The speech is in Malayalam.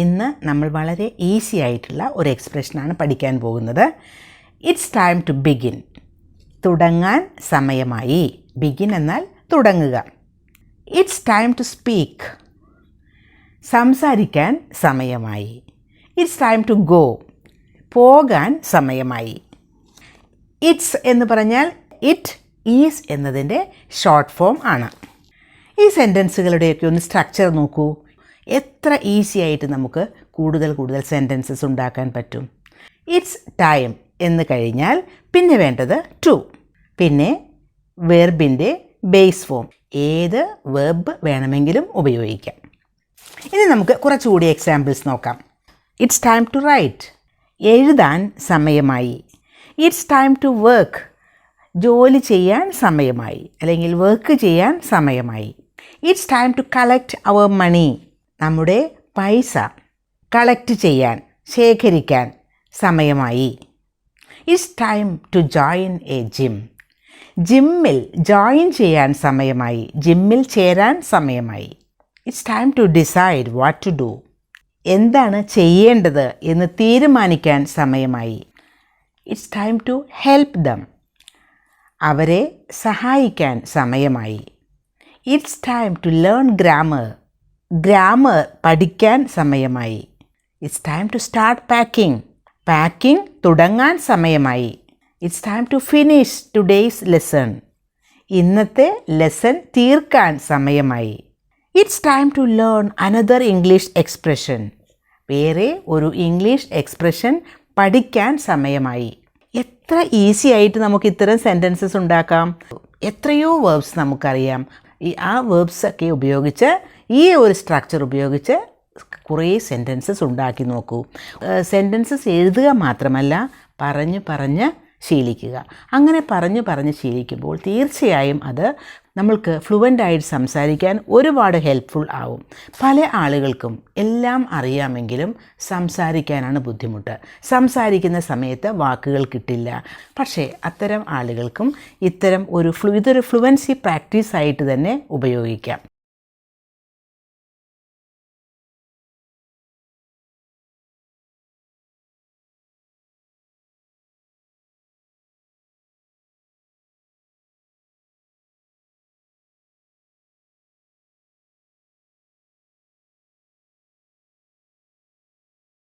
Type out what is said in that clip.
ഇന്ന് നമ്മൾ വളരെ ഈസി ആയിട്ടുള്ള ഒരു എക്സ്പ്രഷനാണ് പഠിക്കാൻ പോകുന്നത്. It's time to begin. തുടങ്ങാൻ സമയമായി. ബിഗിൻ എന്നാൽ തുടങ്ങുക. It's time to speak. സംസാരിക്കാൻ സമയമായി. It's time to go. പോകാൻ സമയമായി. ഇറ്റ്സ് എന്ന് പറഞ്ഞാൽ ഇറ്റ് ഈസ് എന്നതിൻ്റെ ഷോർട്ട് ഫോം ആണ്. ഈ സെൻറ്റൻസുകളുടെയൊക്കെ ഒന്ന് സ്ട്രക്ചർ നോക്കൂ. എത്ര ഈസി ആയിട്ട് നമുക്ക് കൂടുതൽ സെൻറ്റൻസസ് ഉണ്ടാക്കാൻ പറ്റും. ഇറ്റ്സ് ടൈം എന്ന് കഴിഞ്ഞാൽ പിന്നെ വേണ്ടത് ടു. പിന്നെ വെർബിൻ്റെ ബേസ് ഫോം. ഏത് വെർബ് വേണമെങ്കിലും ഉപയോഗിക്കാം. ഇനി നമുക്ക് കുറച്ചുകൂടി എക്സാമ്പിൾസ് നോക്കാം. It's time to write. എഴുതാൻ സമയമായി. It's time to work. ജോലി ചെയ്യാൻ സമയമായി അല്ലെങ്കിൽ വർക്ക് ചെയ്യാൻ സമയമായി. It's time to collect our money. നമ്മുടെ പൈസ കളക്ട് ചെയ്യാൻ, ശേഖരിക്കാൻ സമയമായി. It's time to join a gym. ജിമ്മിൽ ജോയിൻ ചെയ്യാൻ സമയമായി. ജിമ്മിൽ ചേരാൻ സമയമായി. It's time to decide what to do. എന്താണ് ചെയ്യേണ്ടത് എന്ന് തീരുമാനിക്കാൻ സമയമായി. It's time to help them. അവരെ സഹായിക്കാൻ സമയമായി. It's time to learn grammar. Grammar പഠിക്കാൻ സമയമായി. It's time to start packing. Packing തുടങ്ങാൻ സമയമായി. It's time to finish today's lesson. ഇന്നത്തെ ലെസൺ തീർക്കാൻ സമയമായി. It's time to learn another English expression. വേറെ ഒരു ഇംഗ്ലീഷ് എക്സ്പ്രഷൻ പഠിക്കാൻ സമയമായി. എത്ര ഈസി ആയിട്ട് നമുക്ക് ഇത്തരം സെൻറ്റൻസസ് ഉണ്ടാക്കാം. എത്രയോ വേർബ്സ് നമുക്കറിയാം. ആ വേർബ്സൊക്കെ ഉപയോഗിച്ച് ഈ ഒരു സ്ട്രക്ചർ ഉപയോഗിച്ച് കുറേ സെൻറ്റൻസസ് ഉണ്ടാക്കി നോക്കൂ. സെൻറ്റൻസസ് എഴുതുക മാത്രമല്ല, പറഞ്ഞ് ശീലിക്കുക. അങ്ങനെ പറഞ്ഞ് ശീലിക്കുമ്പോൾ തീർച്ചയായും അത് നമ്മൾക്ക് ഫ്ലുവൻ്റായിട്ട് സംസാരിക്കാൻ ഒരുപാട് ഹെൽപ്ഫുൾ ആവും. പല ആളുകൾക്കും എല്ലാം അറിയാമെങ്കിലും സംസാരിക്കാനാണ് ബുദ്ധിമുട്ട്. സംസാരിക്കുന്ന സമയത്ത് വാക്കുകൾ കിട്ടില്ല. പക്ഷേ അത്തരം ആളുകൾക്കും ഇതൊരു ഫ്ലുവൻസി പ്രാക്ടീസായിട്ട് തന്നെ ഉപയോഗിക്കാം.